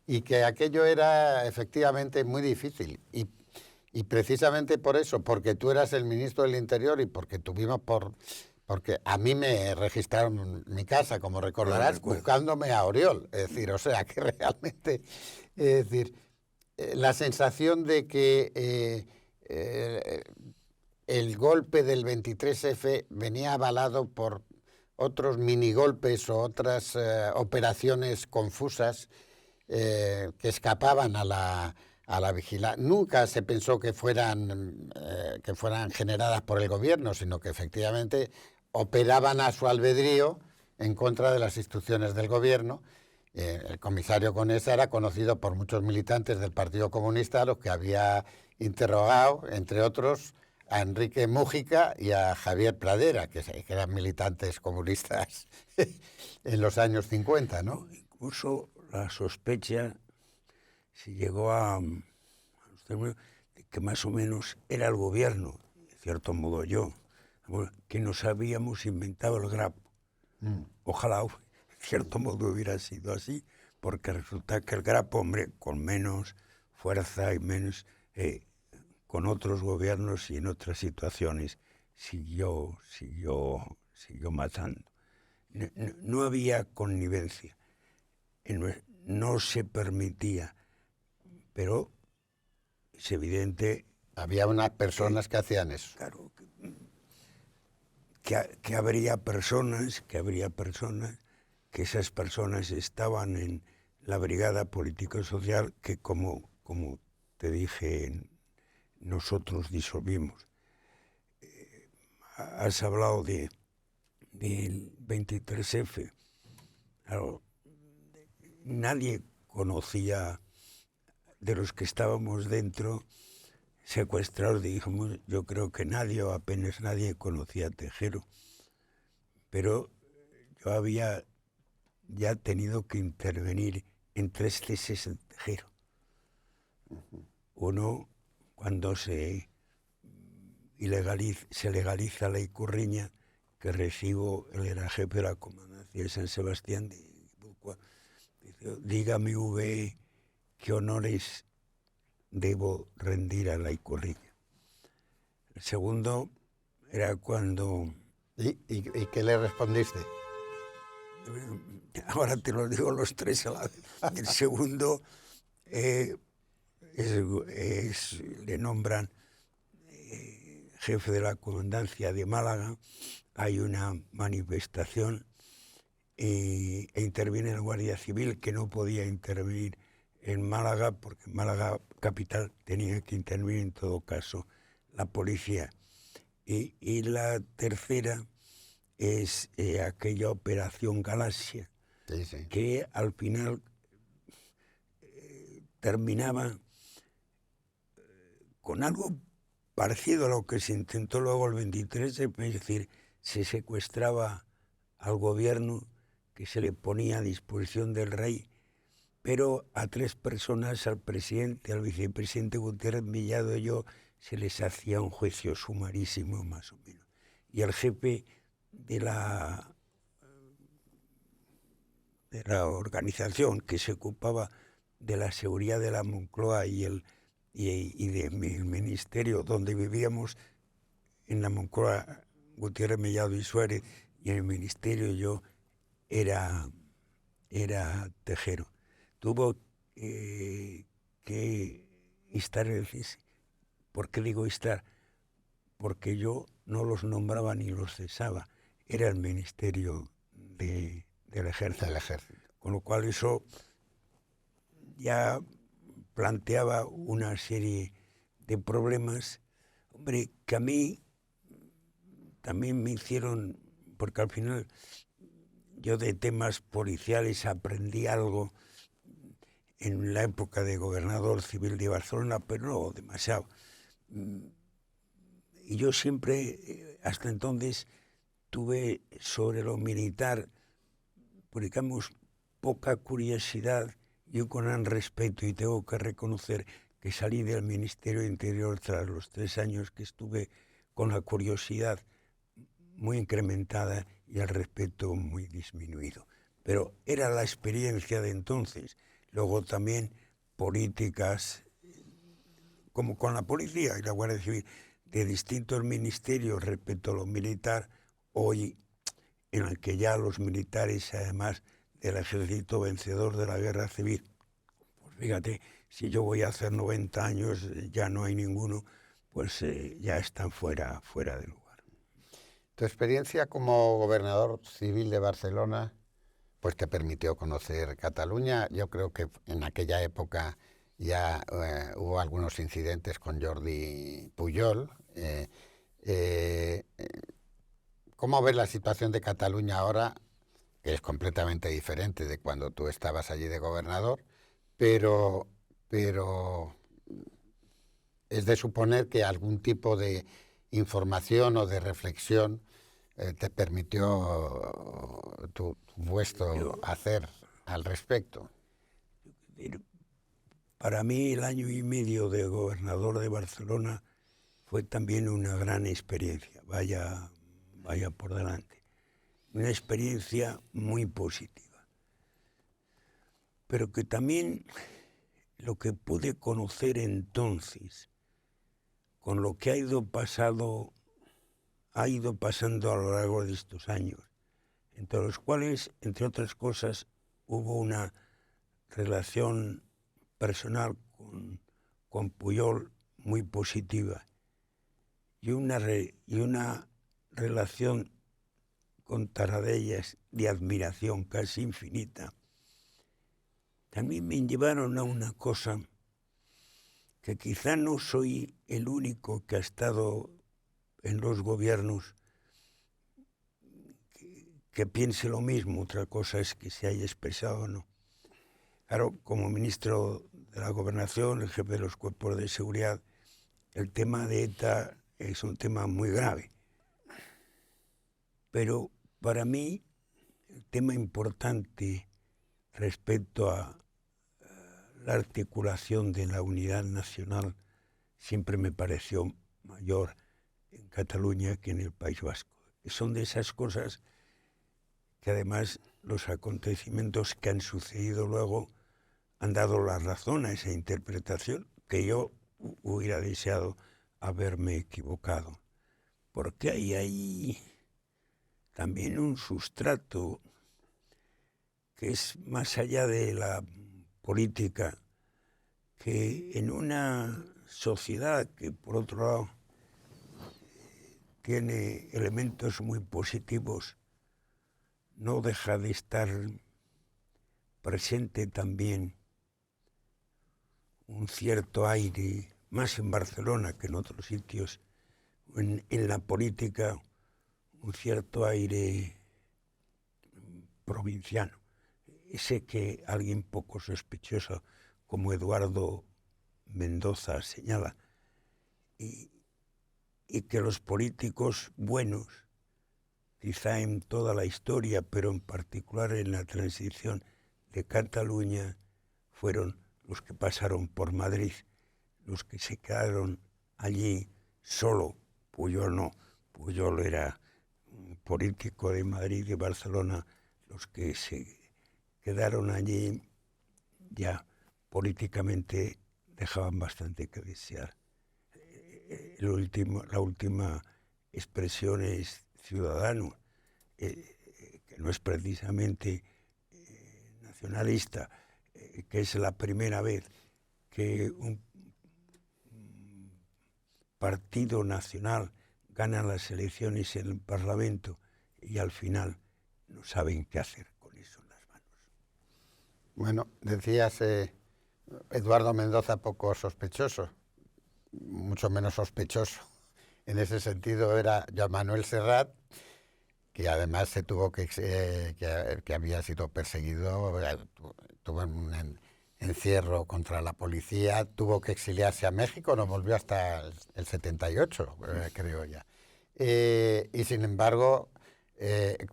Y que aquello era efectivamente muy difícil. Y precisamente por eso, porque tú eras el ministro del Interior y porque porque a mí me registraron en mi casa, como recordarás, buscándome a Oriol. Es decir, o sea, que realmente, es decir, la sensación de que el golpe del 23F venía avalado por otros minigolpes o otras operaciones confusas que escapaban a la vigilancia. Nunca se pensó que fueran generadas por el gobierno, sino que efectivamente operaban a su albedrío en contra de las instrucciones del gobierno. El comisario Conesa era conocido por muchos militantes del Partido Comunista, a los que había interrogado, entre otros, a Enrique Mújica y a Javier Pradera, que eran militantes comunistas en los años 50, ¿no? Incluso la sospecha se llegó de que más o menos era el gobierno, de cierto modo yo, que nos habíamos inventado el grapo. Ojalá, de cierto modo, hubiera sido así, porque resulta que el grapo, hombre, con menos fuerza y menos, con otros gobiernos y en otras situaciones, siguió matando. No había connivencia, no se permitía, pero es evidente. Había unas personas que hacían eso. Claro, que habría personas, que esas personas estaban en la brigada político-social que, como te dije, nosotros disolvimos. Has hablado del 23F. Claro, nadie conocía, de los que estábamos dentro, secuestrados, dijimos, yo creo que nadie o apenas nadie conocía a Tejero, pero yo había ya tenido que intervenir en 3 ceses en Tejero. Uno, cuando se legaliza la Ikurriña, que recibo, él era jefe de la comandancia de San Sebastián de Guipúzcoa, dice, dígame qué honores debo rendir a la Ikurriña. El segundo era cuando... ¿Y qué le respondiste? Ahora te lo digo los 3 a la vez. El segundo le nombran jefe de la comandancia de Málaga, hay una manifestación e interviene la Guardia Civil, que no podía intervenir en Málaga, porque en Málaga capital tenía que intervenir en todo caso la policía. Y la tercera es aquella operación Galaxia, sí. que al final terminaba con algo parecido a lo que se intentó luego el 23, es decir, se secuestraba al gobierno, que se le ponía a disposición del rey, pero a 3 personas, al presidente, al vicepresidente Gutiérrez Mellado y yo, se les hacía un juicio sumarísimo, más o menos. Y el jefe de la organización que se ocupaba de la seguridad de la Moncloa y del ministerio donde vivíamos, en la Moncloa, Gutiérrez Mellado y Suárez, y en el ministerio yo era Tejero. Tuvo que instar el CIS. ¿Por qué digo instar? Porque yo no los nombraba ni los cesaba. Era el ministerio del Ejército. Con lo cual eso ya planteaba una serie de problemas, hombre, que a mí también me hicieron, porque al final yo de temas policiales aprendí algo en la época de gobernador civil de Barcelona, pero no demasiado. Y yo siempre, hasta entonces, tuve sobre lo militar, digamos, poca curiosidad y un gran respeto, y tengo que reconocer que salí del Ministerio de Interior tras los 3 años que estuve con la curiosidad muy incrementada y el respeto muy disminuido. Pero era la experiencia de entonces. Luego también políticas, como con la policía y la Guardia Civil, de distintos ministerios respecto a lo militar, hoy en el que ya los militares, además del ejército vencedor de la guerra civil, pues fíjate, si yo voy a hacer 90 años, ya no hay ninguno, pues ya están fuera de lugar. Tu experiencia como gobernador civil de Barcelona pues te permitió conocer Cataluña. Yo creo que en aquella época ya hubo algunos incidentes con Jordi Pujol. ¿Cómo ves la situación de Cataluña ahora? Que es completamente diferente de cuando tú estabas allí de gobernador, pero es de suponer que algún tipo de información o de reflexión te permitió tu puesto hacer al respecto. Para mí el año y medio de gobernador de Barcelona fue también una gran experiencia, vaya por delante. Una experiencia muy positiva. Pero que también lo que pude conocer entonces, con lo que ha ido pasando a lo largo de estos años, entre los cuales, entre otras cosas, hubo una relación personal con Pujol muy positiva y una relación con Tarradellas de admiración casi infinita. También me llevaron a una cosa que quizá no soy el único que ha estado en los gobiernos que piense lo mismo, otra cosa es que se haya expresado o no. Claro, como ministro de la Gobernación, el jefe de los cuerpos de seguridad, el tema de ETA es un tema muy grave. Pero para mí, el tema importante respecto a la articulación de la unidad nacional siempre me pareció mayor en Cataluña que en el País Vasco. Son de esas cosas que además los acontecimientos que han sucedido luego han dado la razón a esa interpretación que yo hubiera deseado haberme equivocado. Porque hay ahí también un sustrato que es más allá de la política, que en una sociedad que por otro lado tiene elementos muy positivos, no deja de estar presente también un cierto aire, más en Barcelona que en otros sitios, en la política, un cierto aire provinciano. Ese que alguien poco sospechoso como Eduardo Mendoza señala, y que los políticos buenos, quizá en toda la historia, pero en particular en la transición de Cataluña, fueron los que pasaron por Madrid, los que se quedaron allí solo. Pujol no, Pujol era un político de Madrid y de Barcelona, los que se quedaron allí ya políticamente dejaban bastante que desear. La última expresión es Ciudadanos, que no es precisamente nacionalista, que es la primera vez que un partido nacional gana las elecciones en el Parlamento y al final no saben qué hacer con eso en las manos. Bueno, decías Eduardo Mendoza poco sospechoso, mucho menos sospechoso. En ese sentido era Joan Manuel Serrat, que además se tuvo que había sido perseguido, tuvo un encierro contra la policía, tuvo que exiliarse a México, no volvió hasta el 78, creo ya. Y sin embargo,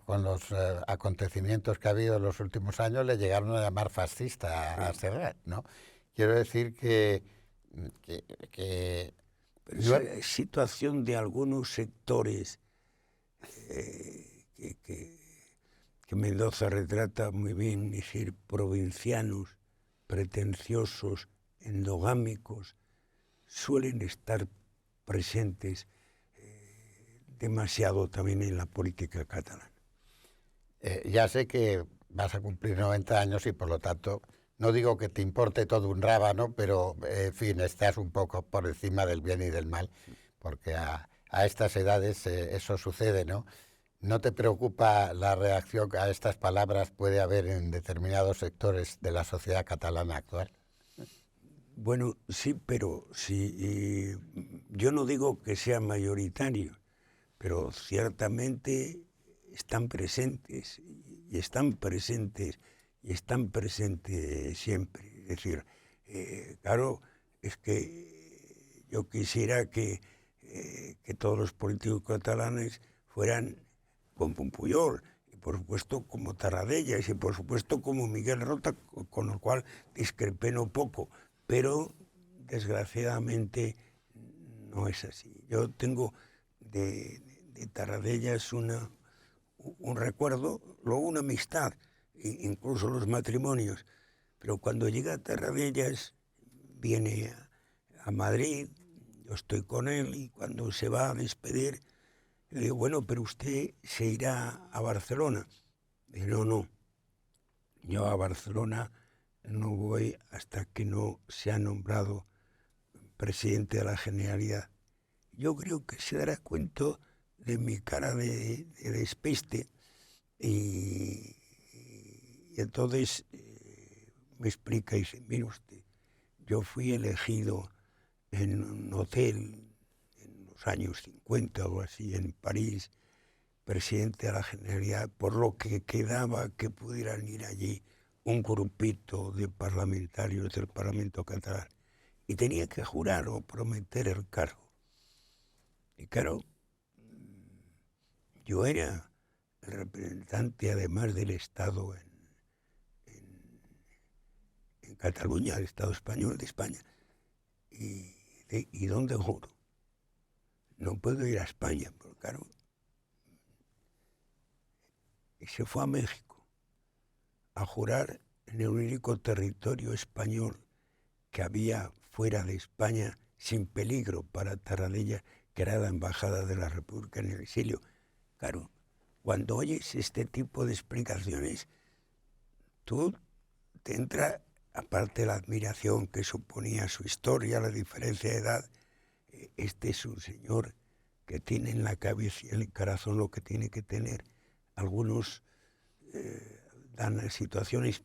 con los acontecimientos que ha habido en los últimos años, le llegaron a llamar fascista a Serrat, ¿no? Quiero decir que Pero esa situación de algunos sectores que Mendoza retrata muy bien, es decir, provincianos, pretenciosos, endogámicos, suelen estar presentes demasiado también en la política catalana. Ya sé que vas a cumplir 90 años y por lo tanto no digo que te importe todo un rábano, pero en fin, estás un poco por encima del bien y del mal, porque a estas edades eso sucede, ¿no? ¿No te preocupa la reacción que a estas palabras puede haber en determinados sectores de la sociedad catalana actual? Bueno, sí, pero sí, yo no digo que sea mayoritario, pero ciertamente están presentes y están presentes y están presentes siempre. Es decir, claro, es que yo quisiera que todos los políticos catalanes fueran como Puyol, y por supuesto como Tarradellas, y por supuesto como Miguel Rota, con lo cual discrepé no poco, pero desgraciadamente no es así. Yo tengo de Tarradellas un recuerdo, luego una amistad, incluso los matrimonios, pero cuando llega a Tarradellas viene a Madrid, yo estoy con él y cuando se va a despedir le digo, bueno, pero usted se irá a Barcelona. Dice, no, yo a Barcelona no voy hasta que no sea nombrado presidente de la Generalidad. Yo creo que se dará cuenta de mi cara de despiste y entonces me explica y dice, mire usted, yo fui elegido en un hotel en los años 50 o así en París, presidente de la Generalidad, por lo que quedaba que pudieran ir allí un grupito de parlamentarios del Parlamento catalán y tenía que jurar o prometer el cargo. Y claro, yo era el representante además del Estado en Cataluña, el Estado español de España. ¿Y dónde juro? No puedo ir a España, porque claro, y se fue a México a jurar en el único territorio español que había fuera de España sin peligro para Tarradellas, que era la embajada de la República en el exilio. Claro, cuando oyes este tipo de explicaciones, tú te entra, aparte de la admiración que suponía su historia, la diferencia de edad, este es un señor que tiene en la cabeza y en el corazón lo que tiene que tener. Algunos dan a situaciones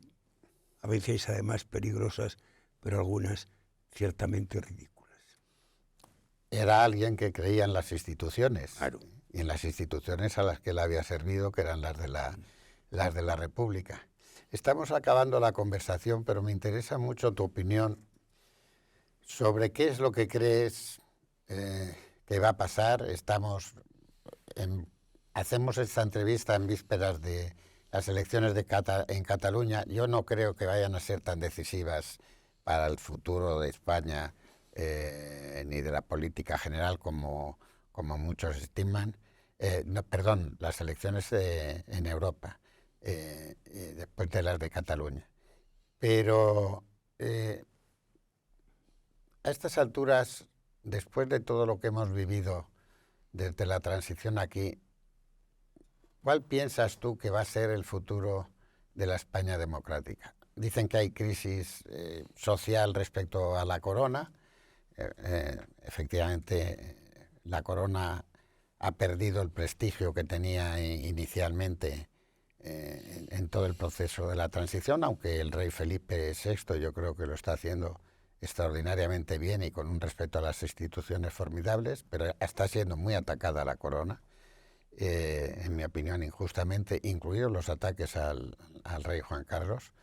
a veces además peligrosas, pero algunas ciertamente ridículas. Era alguien que creía en las instituciones, Claro. Y en las instituciones a las que él había servido, que eran las de la República. Estamos acabando la conversación, pero me interesa mucho tu opinión sobre qué es lo que crees que va a pasar. Hacemos esta entrevista en vísperas de las elecciones en Cataluña. Yo no creo que vayan a ser tan decisivas para el futuro de España ni de la política general como muchos estiman. Las elecciones en Europa, después de las de Cataluña. Pero A estas alturas, después de todo lo que hemos vivido desde la transición aquí, ¿cuál piensas tú que va a ser el futuro de la España democrática? Dicen que hay crisis social respecto a la corona. Efectivamente, la corona ha perdido el prestigio que tenía inicialmente en todo el proceso de la transición, aunque el rey Felipe VI yo creo que lo está haciendo extraordinariamente bien y con un respeto a las instituciones formidables, pero está siendo muy atacada la corona, en mi opinión injustamente, incluidos los ataques al rey Juan Carlos.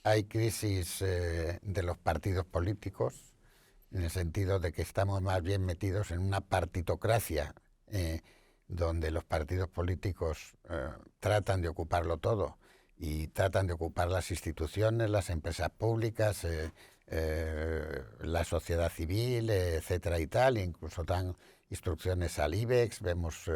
Hay crisis de los partidos políticos, en el sentido de que estamos más bien metidos en una partitocracia, donde los partidos políticos tratan de ocuparlo todo y tratan de ocupar las instituciones, las empresas públicas, la sociedad civil, etcétera y tal, incluso dan instrucciones al IBEX. Vemos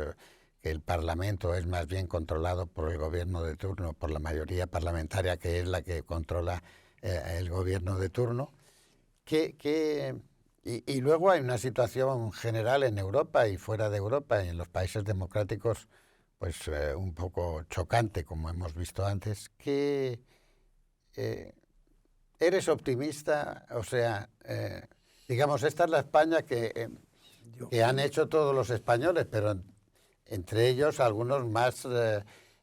que el Parlamento es más bien controlado por el gobierno de turno, por la mayoría parlamentaria, que es la que controla el gobierno de turno. Y luego hay una situación general en Europa y fuera de Europa, y en los países democráticos, pues un poco chocante, como hemos visto antes. ¿Eres optimista? O sea, digamos, esta es la España que han hecho todos los españoles, pero entre ellos algunos más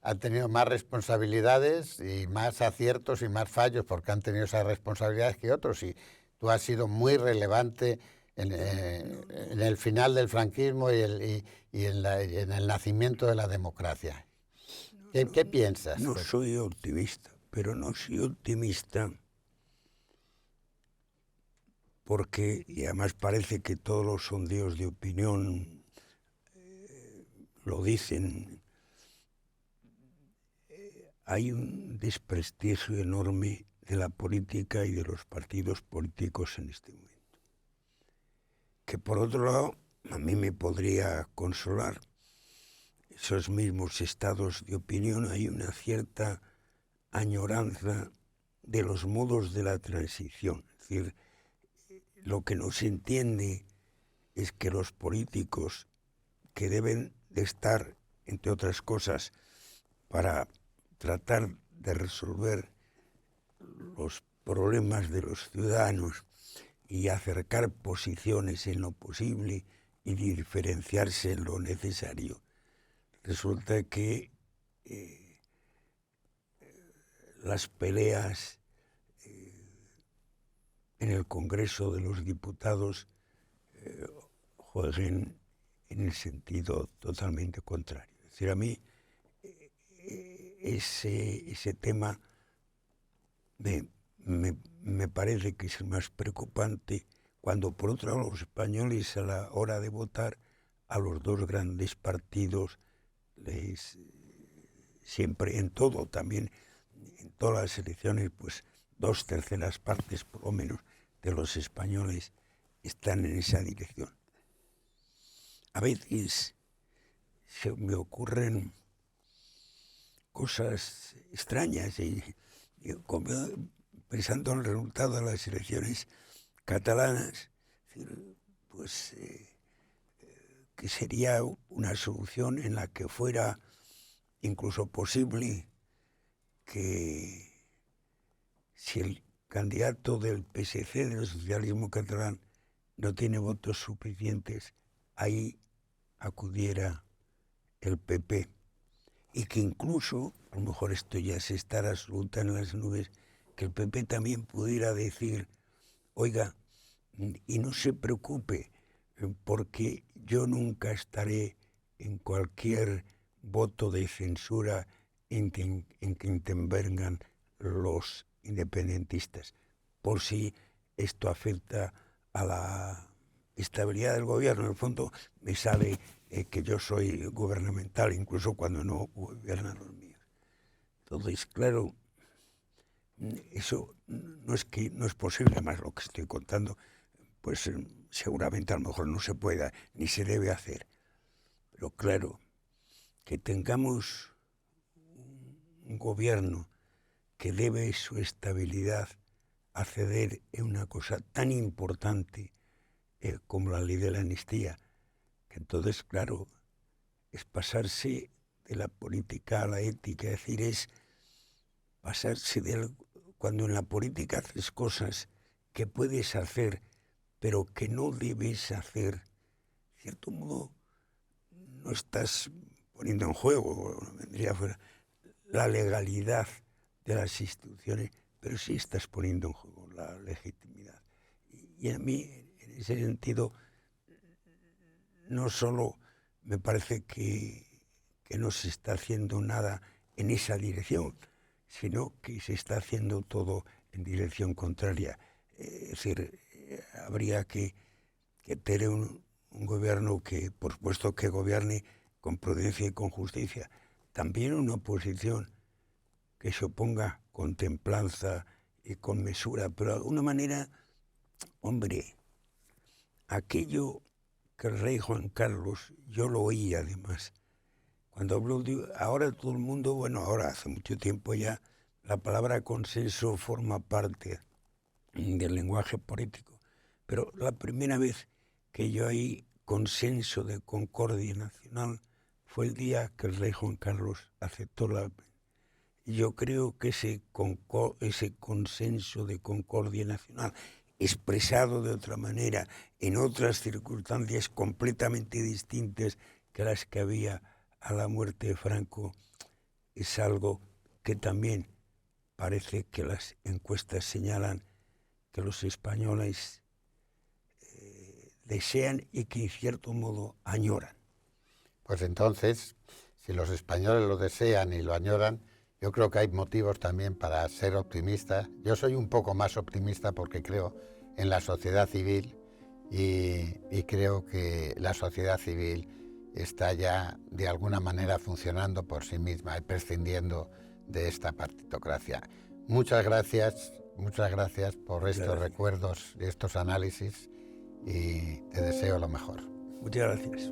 han tenido más responsabilidades y más aciertos y más fallos porque han tenido esas responsabilidades que otros. Y tú has sido muy relevante en el final del franquismo y en el nacimiento de la democracia. ¿Qué piensas? No soy optimista, pero no soy optimista porque, y además parece que todos los sondeos de opinión lo dicen, hay un desprestigio enorme de la política y de los partidos políticos en este momento. Que por otro lado, a mí me podría consolar esos mismos estados de opinión, hay una cierta añoranza de los modos de la transición. Es decir, lo que no se entiende es que los políticos que deben de estar, entre otras cosas, para tratar de resolver los problemas de los ciudadanos y acercar posiciones en lo posible y diferenciarse en lo necesario, resulta que las peleas en el Congreso de los Diputados jueguen en el sentido totalmente contrario. Es decir, a mí ese tema me parece que es el más preocupante, cuando por otro lado los españoles a la hora de votar a los dos grandes partidos siempre en todo, también en todas las elecciones, pues 2/3 partes por lo menos de los españoles están en esa dirección. A veces se me ocurren cosas extrañas y pensando en el resultado de las elecciones catalanas, pues que sería una solución en la que fuera incluso posible que si el candidato del PSC, del socialismo catalán, no tiene votos suficientes, ahí acudiera el PP. Y que incluso, a lo mejor esto ya se estará absoluta en las nubes, que el PP también pudiera decir, oiga, y no se preocupe, porque yo nunca estaré en cualquier voto de censura en que intervengan los independentistas, por si esto afecta a la estabilidad del gobierno. En el fondo me sabe que yo soy gubernamental, incluso cuando no gobiernan los míos. Entonces, claro, eso no es posible, además lo que estoy contando, pues seguramente a lo mejor no se pueda ni se debe hacer. Pero claro, que tengamos un gobierno que debe su estabilidad a ceder en una cosa tan importante como la ley de la amnistía, que entonces, claro, es pasarse de la política a la ética, es decir, es pasarse cuando en la política haces cosas que puedes hacer, pero que no debes hacer, de cierto modo, no estás poniendo en juego, vendría fuera, la legalidad de las instituciones, pero sí estás poniendo en juego la legitimidad. Y a mí, en ese sentido, no solo me parece que no se está haciendo nada en esa dirección, sino que se está haciendo todo en dirección contraria. Es decir, habría que tener un gobierno que, por supuesto, que gobierne con prudencia y con justicia. También una oposición que se oponga con templanza y con mesura, pero de alguna manera, hombre, aquello que el rey Juan Carlos, yo lo oí además, cuando habló ahora todo el mundo, bueno, ahora hace mucho tiempo ya, la palabra consenso forma parte del lenguaje político, pero la primera vez que yo oí consenso de concordia nacional fue el día que el rey Juan Carlos aceptó la... Yo creo que ese consenso de concordia nacional, expresado de otra manera, en otras circunstancias completamente distintas que las que había a la muerte de Franco, es algo que también parece que las encuestas señalan que los españoles desean y que en cierto modo añoran. Pues entonces, si los españoles lo desean y lo añoran, yo creo que hay motivos también para ser optimista. Yo soy un poco más optimista porque creo en la sociedad civil y creo que la sociedad civil está ya de alguna manera funcionando por sí misma y prescindiendo de esta partitocracia. Muchas gracias por estos recuerdos y estos análisis y te deseo lo mejor. Muchas gracias.